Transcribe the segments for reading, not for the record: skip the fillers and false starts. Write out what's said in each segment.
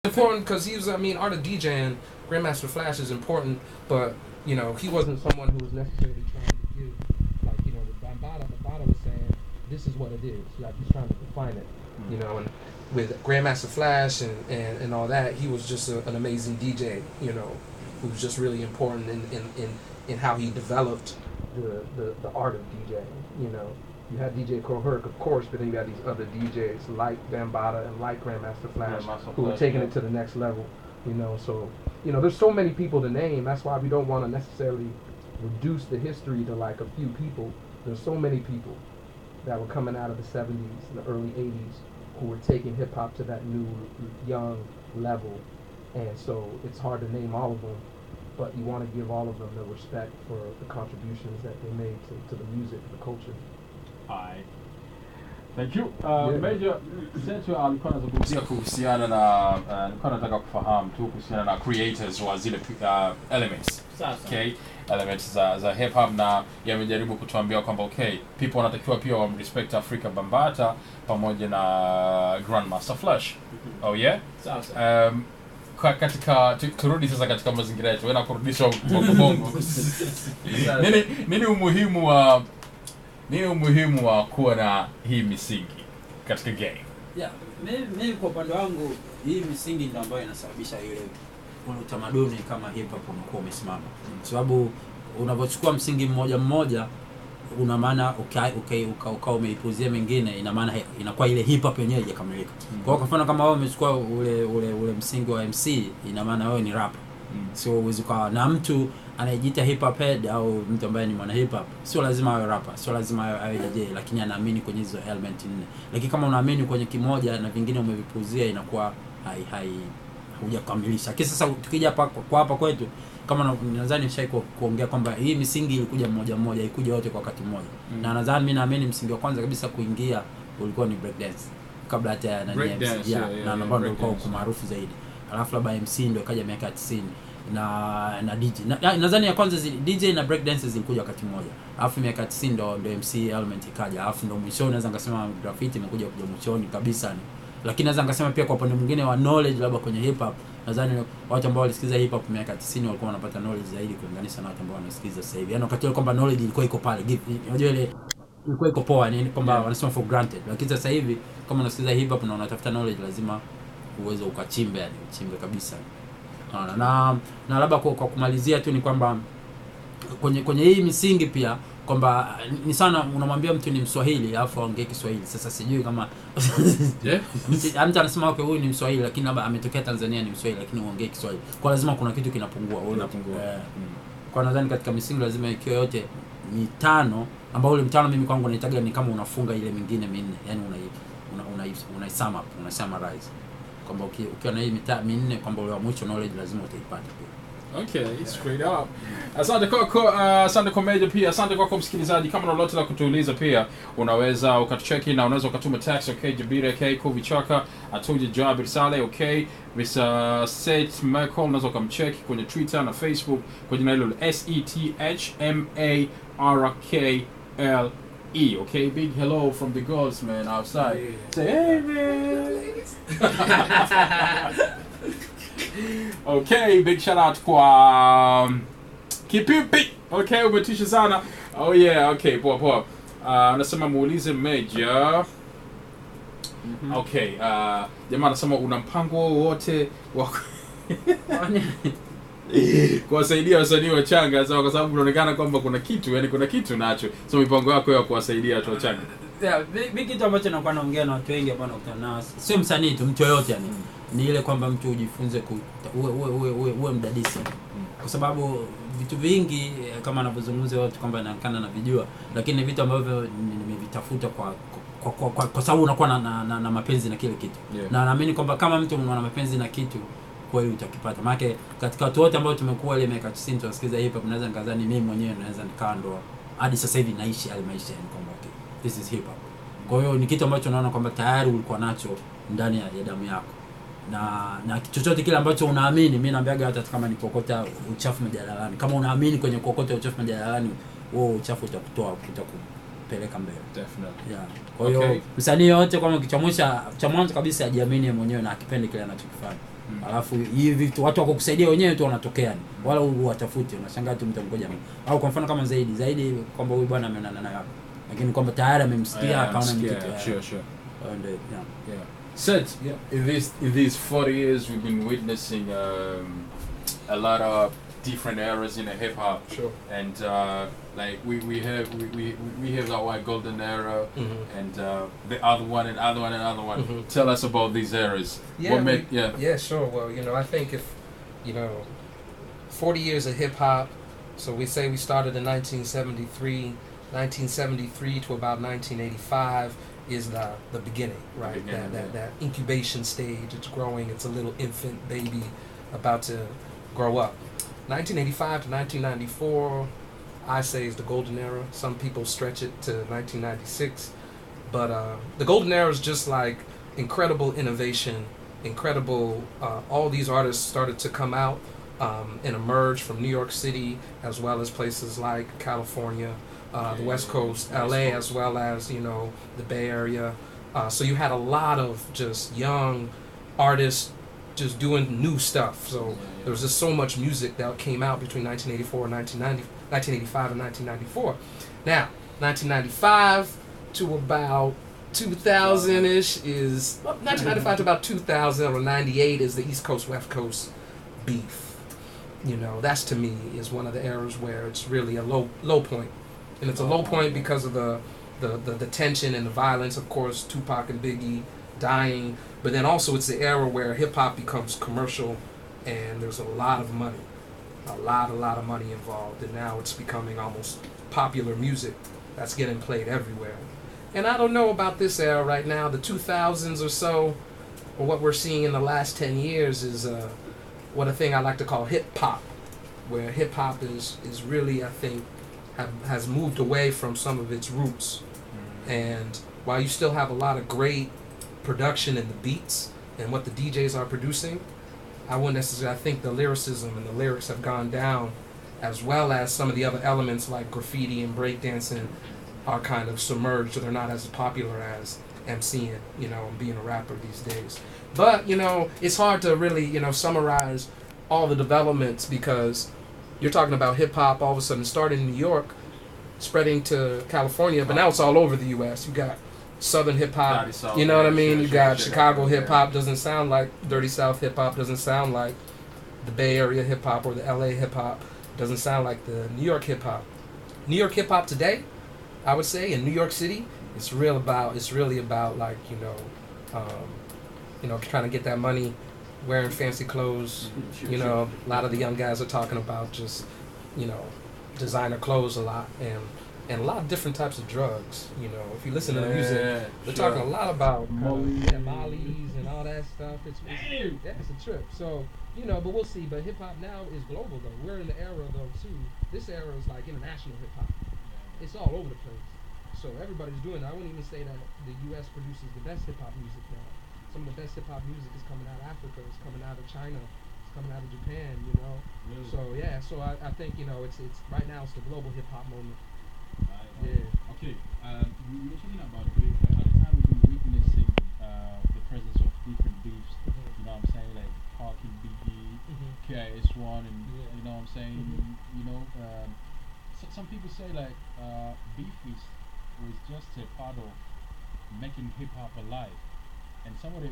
important because he was, I mean, art of DJing, Grandmaster Flash is important, but, you know, he wasn't someone who was necessarily trying to give, like, you know, with Bambaataa was saying, this is what it is. Like, he's trying to define it, you know, and with Grandmaster Flash and all that, he was just an amazing DJ, you know, who was just really important in how he developed the art of DJing, you know. You had DJ Koherk, of course, but then you got these other DJs like Bambaataa and like Grandmaster Flash who were taking it to the next level, you know. So, you know, there's so many people to name. That's why we don't want to necessarily reduce the history to like a few people. There's so many people that were coming out of the 70s and the early 80s who were taking hip-hop to that new, young level. And so it's hard to name all of them, but you want to give all of them the respect for the contributions that they made to the music, the culture. Alright. Thank you. Major, Seth alikuwa anazungumzia kuhusiana na nilikuwa nataka kufahamu tu kuhusiana na creators wa zile elements. Okay? Elements za hip hop, na yamejaribu kutuambia kwamba okay, people wanatakiwa pia wa respect Afrika Bambaataa pamoja na Grandmaster Flash. Oh yeah? Sasa. Katika turudi sasa katika mazingira yetu, na kurudisha bongo. Nini umuhimu wa kuwa na hii misingi katika game? Yeah, mimi kwa upande wangu hii misingi ndio ambayo inasababisha ile utamaduni kama hip hop unakuwa umesimama. Sababu unapochukua msingi mmoja una maana ukao umeipuzia mengine, ina maana inakuwa ile hip hop yenyewe haijakamilika. Kwa mfano kama wewe umechukua ule msingi wa MC, ina maana wewe ni rapper. So uweze kwa na mtu anayejiita hip hop head au mtu ambaye ni mwana hip hop, sio lazima awe rapper, sio lazima awe DJ, lakini anaamini kwenye hizo element nne. Lakini kama unaamini kwenye kimoja na vingine umevipuzia, inakuwa hujakamilisha. Kisa sasa tukija hapa kwetu, kama nadhani nishai kuongea kwamba hii misingi ilikuja mmoja ikuja wote kwa wakati mmoja. Na nadhani mimi naamini msingi wa kwanza kabisa kuingia ulikuwa ni break dance, kabla hata ya nani MC, na ndio ulikuwa maarufu zaidi. Alafu labda MC ndio kaja miaka 90 na DJ. Nadhani ya kwanza DJ na break dances zilikuja wakati mmoja. Alafu miaka 90 ndio MC element ikaja. Alafu ndio mwisho naweza ngasema graffiti imekuja mwishoni kabisa. Lakini naweza ngasema pia kwa upande mwingine wa knowledge labda kwenye hip hop, nadhani watu ambao walisikiza hip hop miaka 90 walikuwa wanapata knowledge zaidi kulinganisha na watu ambao wanasikiza sasa hivi. Yaani wakati ile kwamba knowledge ilikuwa iko pale. Unajua ile ilikuwa iko poa, yani kwamba wanasema for granted. Lakini sasa hivi kama unasikiza hip hop na unatafuta knowledge, lazima uweze ukachimbe, yani chimbe kabisa. Na labda kwa kumalizia tu ni kwamba kwenye hii misingi pia kwamba ni sana unamwambia mtu ni Mswahili alafu aongee Kiswahili. Sasa sijui kama mtu anasema okay huyu ni Mswahili lakini labda ametokea Tanzania ni Mswahili lakini uongee Kiswahili. Kwa lazima kuna kitu kinapungua. Kwa nadhani katika misingi lazima ikiwa yote ni 5, ambao ule mtano mimi kwangu naitaga ni kama unafunga ile mingine 4. Yaani una sum up, una summarize. Kwamba ukiwa na hii mitaa 4 kwamba ule wa mwisho knowledge lazima utaipata pia. Okay, straight up. Asante kwa Major pia. Asante kwa msikilizaji. Kama una lolote la kutuuliza pia unaweza ukatucheki na unaweza ukatuma text. Okay, Jabir okay, Kuvichaka atoje Jabir Saleh. Okay, Mr. Seth Markle unaweza kumcheki kwenye Twitter na Facebook kwa jina hilo SETHMARKLE. Okay, big hello from the girls, man, outside. Yeah. Say hey, man. Okay, big shout out kwa Kipipi. Okay, umetisha sana. Oh yeah, okay, poa. Anasema muulize Major. Okay, jamaa anasema una mpango wote wa kuwasaidia wasanii wachanga sawa, kwa sababu unaonekana kwamba kuna kitu nacho. So mipango yako ya kuwasaidia watu wachanga. Yeah, big kitu ambacho nakuwa naongea na watu wengi hapa nakutana nao. Sio msanii tu, mtu yoyote yani. Ni ile kwamba mtu ujifunze uwe mdadisi. Kwa sababu vitu vingi kama anavyozungumza watu kwamba anaonekana na vijua, lakini vitu ambavyo nimevitafuta kwa sababu unakuwa na mapenzi na kile kitu. Yeah. Na naamini kwamba kama mtu ana mapenzi na kitu kweli utakipata. Maana katika watu wote ambao tumekuwa ile miaka 90 tunasikiza hip hop, naweza nikadhani mimi mwenyewe naweza nikaa ndo hadi sasa hivi naishi ile maisha yani kwamba okay, this is hip hop. Kwa hiyo ni kitu ambacho naona kwamba tayari ulikuwa nacho ndani ya damu yako. Na chochote kile ambacho unaamini, mimi naambiaga hata kama ni kokota uchafu majalalani, kama unaamini kwenye kokota uchafu majalalani, wewe uchafu utakutoa utakupeleka mbele. Definitely. Yeah. Kwa hiyo msanii yote kama kichamusha cha mwanzo kabisa ajiamini mwenyewe na akipende kile anachokifanya. Alafu hivi vitu watu wako kusaidia wenyewe tu wanatokea ni. Wala uwatafuti unashangaa tu mtu mmoja mimi. Au kwa mfano kama zaidi kwamba huyu bwana amenana naye hapo. Lakini kwamba tayari amemsikia akaona ni kitu. Sure. And yeah. Seth, in these 40 years we've been witnessing a lot of different eras in the hip hop. Sure. And like we have our golden era, and the other one and other one and other one. Tell us about these eras. Yeah, sure. Well, I think if 40 years of hip hop, so we say we started in 1973 to about 1985 is the beginning, right? That incubation stage. It's growing. It's a little infant baby about to grow up. 1985 to 1994, I say, is the golden era. Some people stretch it to 1996, but the golden era is just like incredible innovation, incredible. All these artists started to come out and emerge from New York City, as well as places like California, the West Coast, LA, as well as the Bay Area. So you had a lot of just young artists just doing new stuff. So there was just so much music that came out between 1984 and 1985 and 1994. Now, 1995 to about 2000-ish is 1995 to about 2000 or 98 is the East Coast West Coast beef. That's to me is one of the eras where it's really a low point, and it's a low point because of the tension and the violence. Of course, Tupac and Biggie dying, but then also it's the era where hip hop becomes commercial, and there's a lot of money, a lot of money involved, and now it's becoming almost popular music that's getting played everywhere. And I don't know about this era right now, the 2000s or so, or what we're seeing in the last 10 years is what a thing I like to call hip hop, where hip hop is really, I think, has moved away from some of its roots. And while you still have a lot of great production in the beats and what the DJs are producing, I wouldn't necessarily, I think the lyricism and the lyrics have gone down, as well as some of the other elements like graffiti and breakdancing are kind of submerged, so they're not as popular as MCing, and being a rapper these days. But, it's hard to really, summarize all the developments, because you're talking about hip hop all of a sudden starting in New York, spreading to California, but now it's all over the U.S. You got Southern hip hop, you know what I mean? You got Chicago hip hop, doesn't sound like Dirty South hip hop, doesn't sound like the Bay Area hip hop or the LA hip hop, doesn't sound like the New York hip hop. New York hip hop today, I would say, in New York City, it's really about like, trying to get that money, wearing fancy clothes. A lot of the young guys are talking about just, designer clothes a lot, and a lot of different types of drugs. If you listen to the music, they're talking a lot about Molly's and all that stuff. It's a trip. So, but we'll see. But hip hop now is global though. We're in the era though too. This era is like international hip hop. It's all over the place. So everybody's doing it. I wouldn't even say that the U.S. produces the best hip hop music now. Some of the best hip hop music is coming out of Africa. It's coming out of China. It's coming out of Japan. Really? So yeah. So I think it's right now it's the global hip hop moment. Yeah. Okay. We were talking about beef. At the time we've been witnessing the presence of different beefs. You know what I'm saying? Like Pac and Biggie, KIS1, and you know what I'm saying? Some people say like beef was just a part of making hip hop alive. And some of the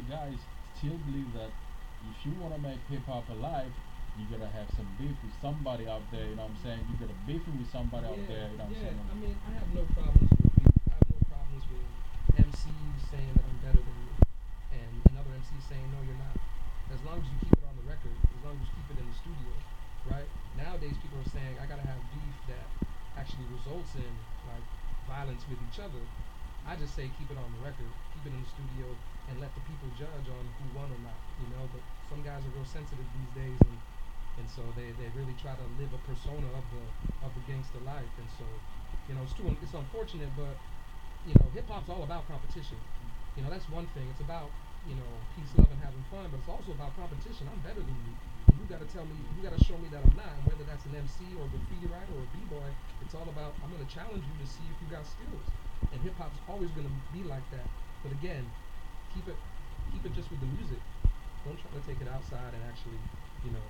guys still believe that if you want to make hip hop alive, you gotta have some beef with somebody out there, you know what I'm saying? You gotta beefing with somebody out there, you know what I'm saying? I mean, I have no problems with beef. I have no problems with MCs saying that I'm better than you, and another MC saying no, you're not. As long as you keep it on the record, as long as you keep it in the studio, right? Nowadays, people are saying I gotta have beef that actually results in like violence with each other. I just say keep it on the record, keep it in the studio, and let the people judge on who won or not. But some guys are real sensitive these days, and so they really try to live a persona of the gangster life, and so it's unfortunate, but hip hop's all about competition. That's one thing. It's about peace, love, and having fun, but it's also about competition. I'm better than you. You gotta tell me, you gotta show me that I'm not, and whether that's an MC or a graffiti writer or a b-boy, it's all about I'm gonna challenge you to see if you got skills. And hip hop's always gonna be like that. But again, keep it just with the music. Don't try to take it outside and actually, you know,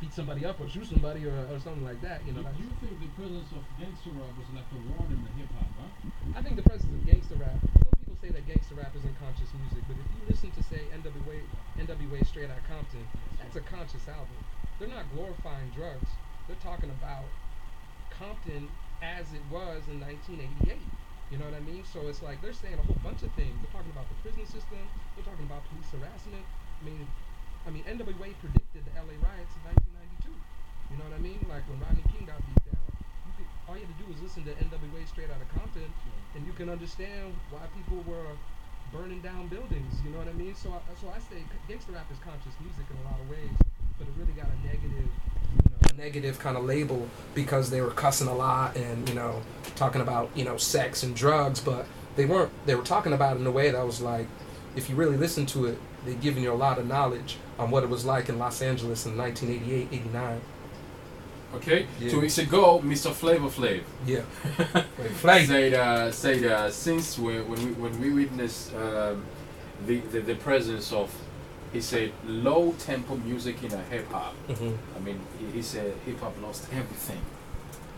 beat somebody up or shoot somebody or something like that. You know. Do you think the presence of gangster rap was like a warning in hip hop, huh? I think the presence of gangster rap. Some people say that gangster rap isn't conscious music, but if you listen to say NWA Straight Outta Compton, that's a conscious album. They're not glorifying drugs. They're talking about Compton as it was in 1988. You know what I mean? So it's like they're saying a whole bunch of things. They're talking about the prison system. They're talking about police harassment. I mean, NWA predicted the LA riots in 1992. You know what I mean? Like when Rodney King got beat down. All you had to do was listen to NWA Straight Outta Compton, and you can understand why people were burning down buildings. You know what I mean? So I say gangster rap is conscious music in a lot of ways, but it really got a negative kind of label because they were cussing a lot and, you know, talking about, you know, sex and drugs, but they were talking about it in a way that was like, if you really listen to it, they're giving you a lot of knowledge on what it was like in Los Angeles in 1988, 89. Okay, Yeah. 2 weeks ago, Mr. Flavor Flav Yeah. said since when we witnessed the presence of, he said, low tempo music in a hip hop. Mm-hmm. I mean, he said hip hop lost everything.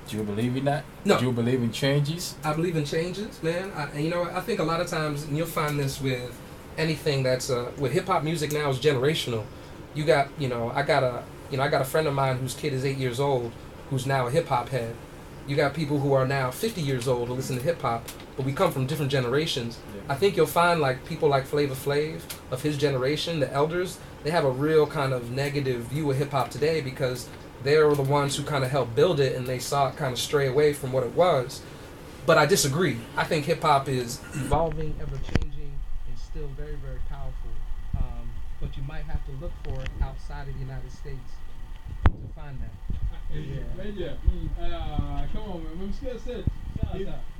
Do you believe in that? No. Do you believe in changes? I believe in changes, man. You know, I think a lot of times, and you'll find this with anything that's with hip hop music now is generational. You got, you know, I got a friend of mine whose kid is 8 years old, who's now a hip hop head. You got people who are now 50 years old who listen to hip hop, but we come from different generations. Yeah. I think you'll find like people like Flavor Flav of his generation, the elders, they have a real kind of negative view of hip hop today because they're the ones who kind of helped build it and they saw it kind of stray away from what it was. But I disagree. I think hip hop is evolving, ever changing, and still very, very powerful. But you might have to look for it outside of the United States to find that. Yeah. Come on, man. I'm scared said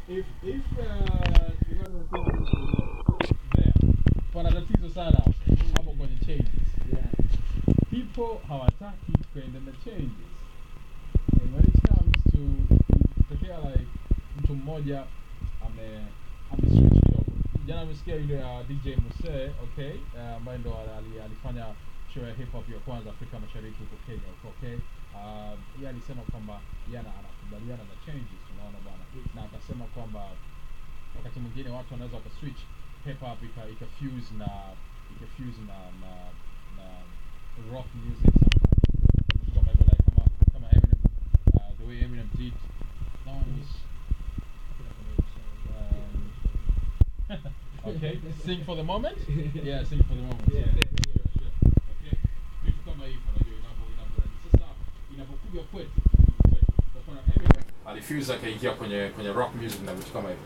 if there pana tatizo sana hapo kwenye changes. Yeah. People hawataki kwenda na changes. And when it comes to tokea like mtu mmoja switch kidogo. Jana amesikia yule DJ Muse, okay, ambaye ndo alifanya show ya hip hop ya kwanza Afrika Mashariki huko Kenya, okay. Yeye alisema kwamba yeye anakubaliana na changes, unaona bwana. Na akasema kwamba wakati mwingine watu wanaweza switch hip hop ikafuse na rock music sometimes. Kama Eminem, the way Eminem did. No one was okay, sing for the moment. Yeah, sing for the moment. Yeah. Okay. Vitu kama hivyo unajua sasa inapokuja kwetu. Kwa Eminem Alifuse akaingia kwenye rock music na vitu kama hivyo.